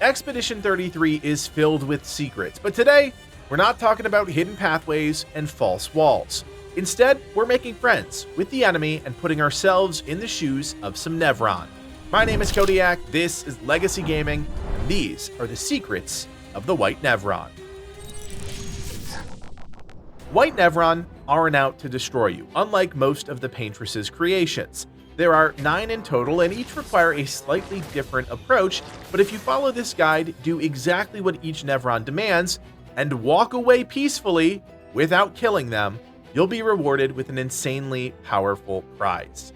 Expedition 33 is filled with secrets, but today, we're not talking about hidden pathways and false walls. Instead, we're making friends with the enemy and putting ourselves in the shoes of some Nevron. My name is Kodiak, this is Legacy Gaming, and these are the secrets of the White Nevron. White Nevron aren't out to destroy you, unlike most of the Paintress's creations. There are 9 in total, and each require a slightly different approach, but if you follow this guide, do exactly what each Nevron demands, and walk away peacefully without killing them, you'll be rewarded with an insanely powerful prize.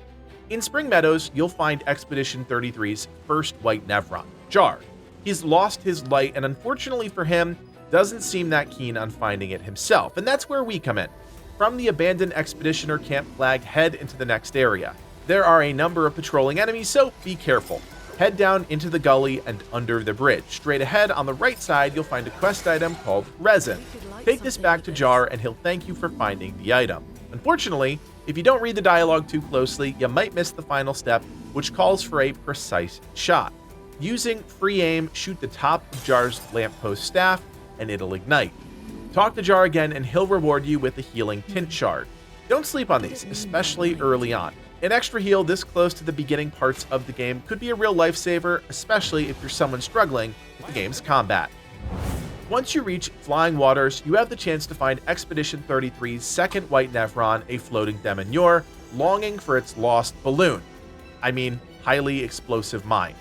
In Spring Meadows, you'll find Expedition 33's first White Nevron, Jar. He's lost his light, and unfortunately for him, doesn't seem that keen on finding it himself, and that's where we come in. From the abandoned Expeditioner camp flag, head into the next area. There are a number of patrolling enemies, so be careful. Head down into the gully and under the bridge. Straight ahead on the right side, you'll find a quest item called Resin. Take this back to Jar and he'll thank you for finding the item. Unfortunately, if you don't read the dialogue too closely, you might miss the final step, which calls for a precise shot. Using free aim, shoot the top of Jar's lamppost staff and it'll ignite. Talk to Jar again and he'll reward you with a healing tint shard. Don't sleep on these, especially early on. An extra heal this close to the beginning parts of the game could be a real lifesaver, especially if you're someone struggling with the game's combat. Once you reach Flying Waters, you have the chance to find Expedition 33's second White Nevron, a floating Demineur, longing for its lost balloon. I mean, highly explosive mine.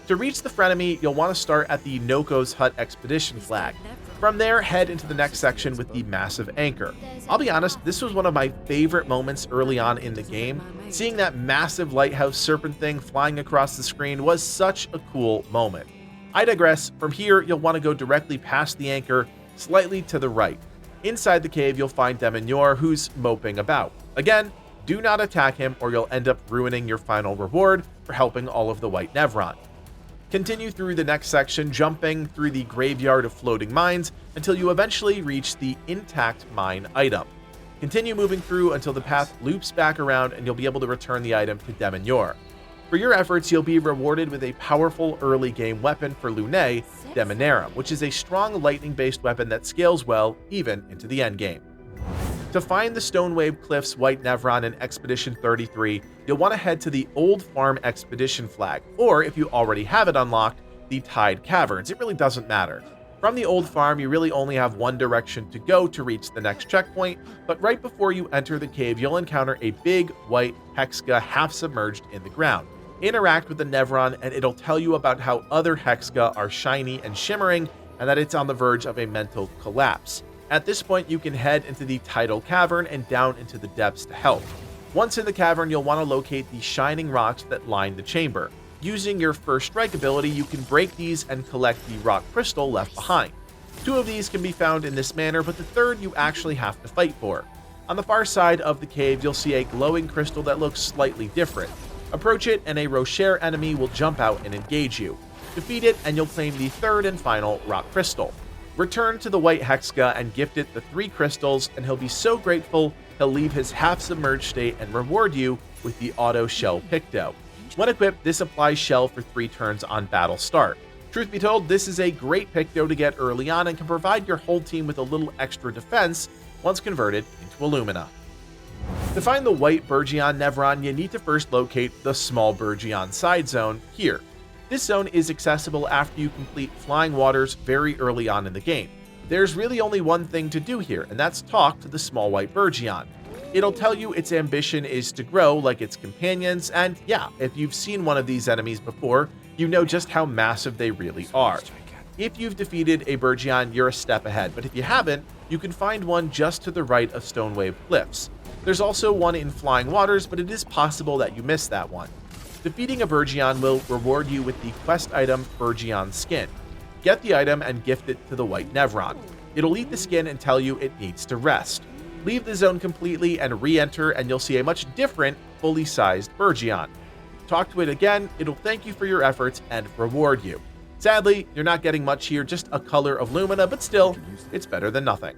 To reach the frenemy, you'll want to start at the Noko's Hut Expedition flag. From there, head into the next section with the massive anchor. I'll be honest, this was one of my favorite moments early on in the game. Seeing that massive lighthouse serpent thing flying across the screen was such a cool moment. I digress. From here, you'll want to go directly past the anchor, slightly to the right. Inside the cave, you'll find Demineur, who's moping about. Again, do not attack him or you'll end up ruining your final reward for helping all of the White Nevron. Continue through the next section, jumping through the graveyard of floating mines until you eventually reach the intact mine item. Continue moving through until the path loops back around and you'll be able to return the item to Demineur. For your efforts, you'll be rewarded with a powerful early game weapon for Lune, Demineur, which is a strong lightning-based weapon that scales well even into the endgame. To find the Stonewave Cliffs White Nevron in Expedition 33, you'll want to head to the Old Farm Expedition flag, or if you already have it unlocked, the Tide Caverns. It really doesn't matter. From the Old Farm, you really only have one direction to go to reach the next checkpoint, but right before you enter the cave, you'll encounter a big white Hexga half-submerged in the ground. Interact with the Nevron and it'll tell you about how other Hexga are shiny and shimmering and that it's on the verge of a mental collapse. At this point, you can head into the Tidal Cavern and down into the depths to help. Once in the cavern, you'll want to locate the shining rocks that line the chamber. Using your first strike ability, you can break these and collect the rock crystal left behind. 2 of these can be found in this manner, but the third you actually have to fight for. On the far side of the cave, you'll see a glowing crystal that looks slightly different. Approach it and a Rocher enemy will jump out and engage you. Defeat it and you'll claim the third and final rock crystal. Return to the White Hexga and gift it the 3 crystals, and he'll be so grateful he'll leave his half-submerged state and reward you with the Auto Shell Picto. When equipped, this applies Shell for 3 turns on battle start. Truth be told, this is a great Picto to get early on and can provide your whole team with a little extra defense once converted into Illumina. To find the White Bourgeon Nevron, you need to first locate the Small Bourgeon side zone here. This zone is accessible after you complete Flying Waters very early on in the game. There's really only one thing to do here, and that's talk to the small white Bourgeon. It'll tell you its ambition is to grow like its companions, and yeah, if you've seen one of these enemies before, you know just how massive they really are. If you've defeated a Bourgeon, you're a step ahead, but if you haven't, you can find one just to the right of Stonewave Cliffs. There's also one in Flying Waters, but it is possible that you missed that one. Defeating a Bourgeon will reward you with the quest item Bourgeon Skin. Get the item and gift it to the White Nevron. It'll eat the skin and tell you it needs to rest. Leave the zone completely and re-enter and you'll see a much different, fully sized Bourgeon. Talk to it again, it'll thank you for your efforts and reward you. Sadly, you're not getting much here, just a color of Lumina, but still, it's better than nothing.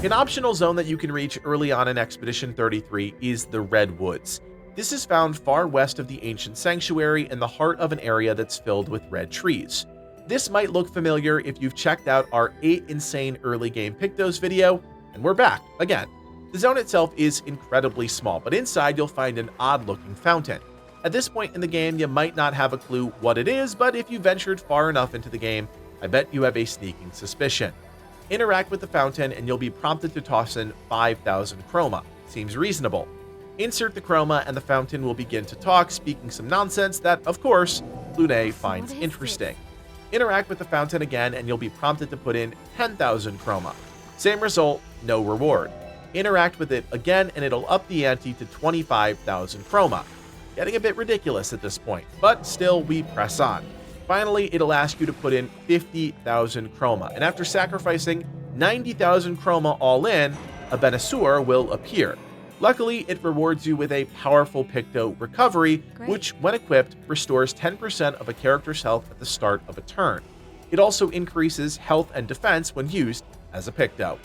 An optional zone that you can reach early on in Expedition 33 is the Redwoods. This is found far west of the ancient sanctuary in the heart of an area that's filled with red trees. This might look familiar if you've checked out our 8 insane early game Pictos video, and we're back again. The zone itself is incredibly small, but inside you'll find an odd-looking fountain. At this point in the game, you might not have a clue what it is, but if you ventured far enough into the game, I bet you have a sneaking suspicion. Interact with the fountain and you'll be prompted to toss in 5,000 chroma. Seems reasonable. Insert the chroma and the fountain will begin to talk, speaking some nonsense that, of course, Lune finds interesting. Interact with the fountain again and you'll be prompted to put in 10,000 chroma. Same result, no reward. Interact with it again and it'll up the ante to 25,000 chroma. Getting a bit ridiculous at this point, but still we press on. Finally, it'll ask you to put in 50,000 chroma, and after sacrificing 90,000 chroma all in, a Benisseur will appear. Luckily, it rewards you with a powerful Picto recovery, which, when equipped, restores 10% of a character's health at the start of a turn. It also increases health and defense when used as a Picto.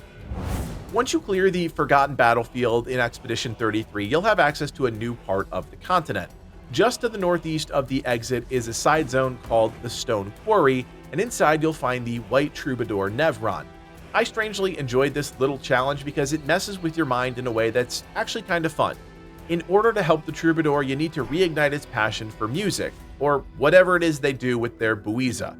Once you clear the Forgotten Battlefield in Expedition 33, you'll have access to a new part of the continent. Just to the northeast of the exit is a side zone called the Stone Quarry, and inside you'll find the White Troubadour Nevron. I strangely enjoyed this little challenge because it messes with your mind in a way that's actually kind of fun. In order to help the Troubadour, you need to reignite its passion for music, or whatever it is they do with their buiza.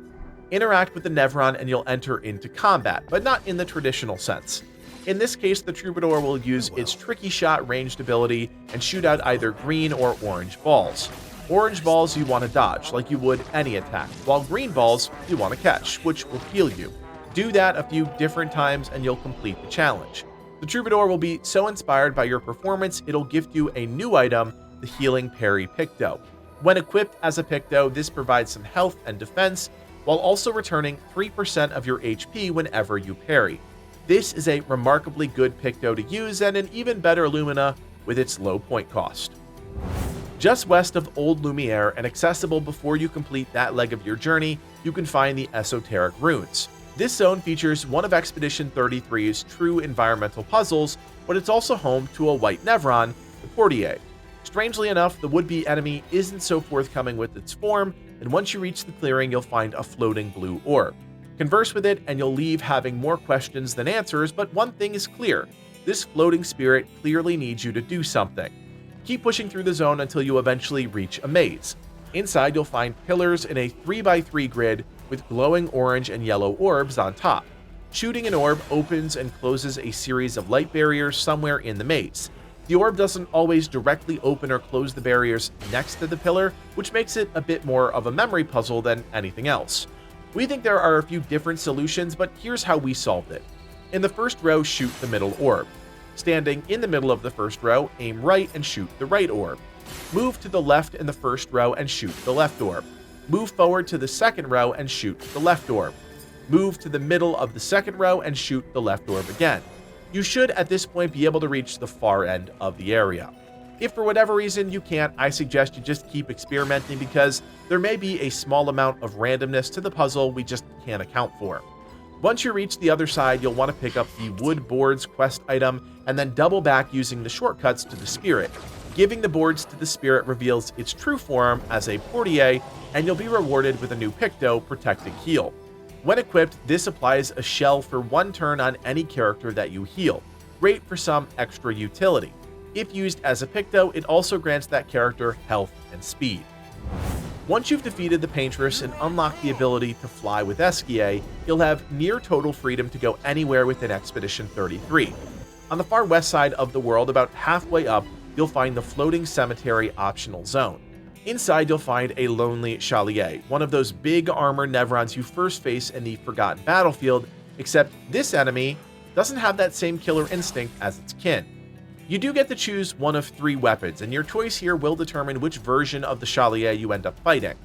Interact with the Nevron and you'll enter into combat, but not in the traditional sense. In this case, the Troubadour will use its Tricky Shot ranged ability and shoot out either green or orange balls. Orange balls you want to dodge, like you would any attack, while green balls you want to catch, which will heal you. Do that a few different times and you'll complete the challenge. The Troubadour will be so inspired by your performance, it'll gift you a new item, the Healing Parry Picto. When equipped as a Picto, this provides some health and defense, while also returning 3% of your HP whenever you parry. This is a remarkably good Picto to use and an even better Lumina with its low point cost. Just west of Old Lumiere and accessible before you complete that leg of your journey, you can find the Esoteric Runes. This zone features one of Expedition 33's true environmental puzzles, but it's also home to a white Nevron, the Portier. Strangely enough, the would-be enemy isn't so forthcoming with its form, and once you reach the clearing, you'll find a floating blue orb. Converse with it and you'll leave having more questions than answers, but one thing is clear. This floating spirit clearly needs you to do something. Keep pushing through the zone until you eventually reach a maze. Inside you'll find pillars in a 3x3 grid with glowing orange and yellow orbs on top. Shooting an orb opens and closes a series of light barriers somewhere in the maze. The orb doesn't always directly open or close the barriers next to the pillar, which makes it a bit more of a memory puzzle than anything else. We think there are a few different solutions, but here's how we solved it. In the first row, shoot the middle orb. Standing in the middle of the first row, aim right and shoot the right orb. Move to the left in the first row and shoot the left orb. Move forward to the second row and shoot the left orb. Move to the middle of the second row and shoot the left orb again. You should at this point be able to reach the far end of the area. If for whatever reason you can't, I suggest you just keep experimenting because there may be a small amount of randomness to the puzzle we just can't account for. Once you reach the other side, you'll want to pick up the Wood Boards quest item and then double back using the shortcuts to the Spirit. Giving the boards to the Spirit reveals its true form as a Portier, and you'll be rewarded with a new Picto, Protecting Heal. When equipped, this applies a shell for one turn on any character that you heal. Great for some extra utility. If used as a Picto, it also grants that character health and speed. Once you've defeated the Paintress and unlocked the ability to fly with Hexga, you'll have near total freedom to go anywhere within Expedition 33. On the far west side of the world, about halfway up, you'll find the Floating Cemetery optional zone. Inside, you'll find a lonely Chalier, one of those big armored Nevrons you first face in the Forgotten Battlefield, except this enemy doesn't have that same killer instinct as its kin. You do get to choose one of 3 weapons, and your choice here will determine which version of the Chalier you end up fighting.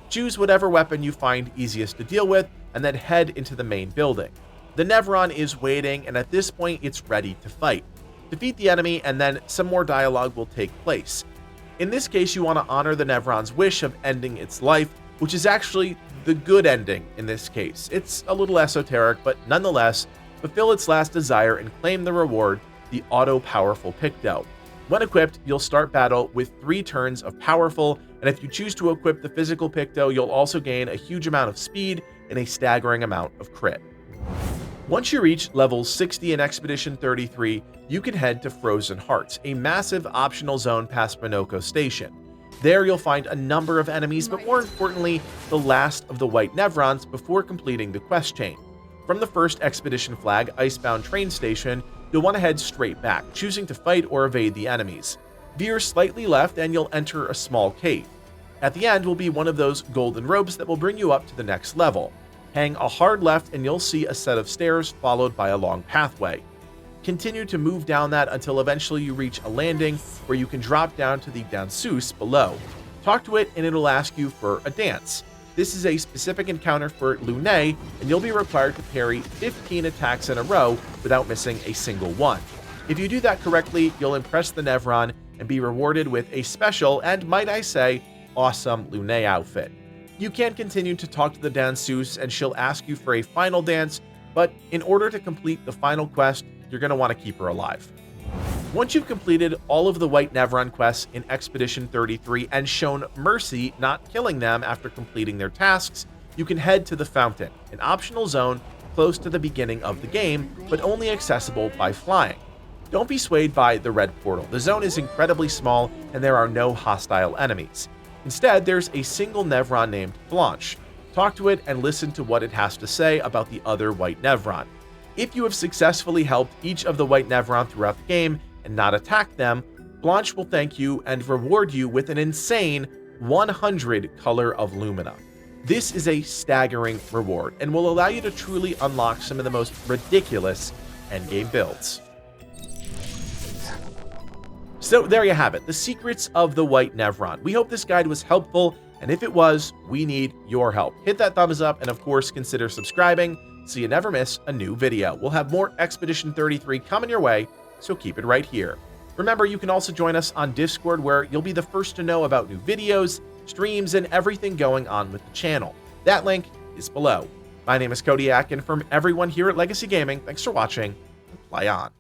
Choose whatever weapon you find easiest to deal with, and then head into the main building. The Nevron is waiting, and at this point it's ready to fight. Defeat the enemy, and then some more dialogue will take place. In this case, you want to honor the Nevron's wish of ending its life, which is actually the good ending in this case. It's a little esoteric, but nonetheless, fulfill its last desire and claim the reward, the auto-powerful Picto. When equipped, you'll start battle with 3 turns of powerful, and if you choose to equip the physical Picto, you'll also gain a huge amount of speed and a staggering amount of crit. Once you reach level 60 in Expedition 33, you can head to Frozen Hearts, a massive optional zone past Minoko Station. There you'll find a number of enemies, but more importantly, the last of the White Nevrons before completing the quest chain. From the first Expedition flag, Icebound Train Station, you'll want to head straight back, choosing to fight or evade the enemies. Veer slightly left and you'll enter a small cave. At the end will be one of those golden ropes that will bring you up to the next level. Hang a hard left and you'll see a set of stairs followed by a long pathway. Continue to move down that until eventually you reach a landing where you can drop down to the Danseuse below. Talk to it and it'll ask you for a dance. This is a specific encounter for Lune, and you'll be required to parry 15 attacks in a row without missing a single one. If you do that correctly, you'll impress the Nevron and be rewarded with a special and, might I say, awesome Lune outfit. You can continue to talk to the Danseuse and she'll ask you for a final dance, but in order to complete the final quest, you're going to want to keep her alive. Once you've completed all of the White Nevron quests in Expedition 33 and shown mercy, not killing them after completing their tasks, you can head to the Fountain, an optional zone close to the beginning of the game, but only accessible by flying. Don't be swayed by the red portal. The zone is incredibly small and there are no hostile enemies. Instead, there's a single Nevron named Blanche. Talk to it and listen to what it has to say about the other White Nevron. If you have successfully helped each of the White Nevron throughout the game and not attacked them, Blanche will thank you and reward you with an insane 100 Color of Lumina. This is a staggering reward and will allow you to truly unlock some of the most ridiculous endgame builds. So there you have it, the secrets of the White Nevron. We hope this guide was helpful, and if it was, we need your help. Hit that thumbs up and of course consider subscribing so you never miss a new video. We'll have more Expedition 33 coming your way, so keep it right here. Remember, you can also join us on Discord where you'll be the first to know about new videos, streams, and everything going on with the channel. That link is below. My name is Kodiak, and from everyone here at Legacy Gaming, thanks for watching, and play on.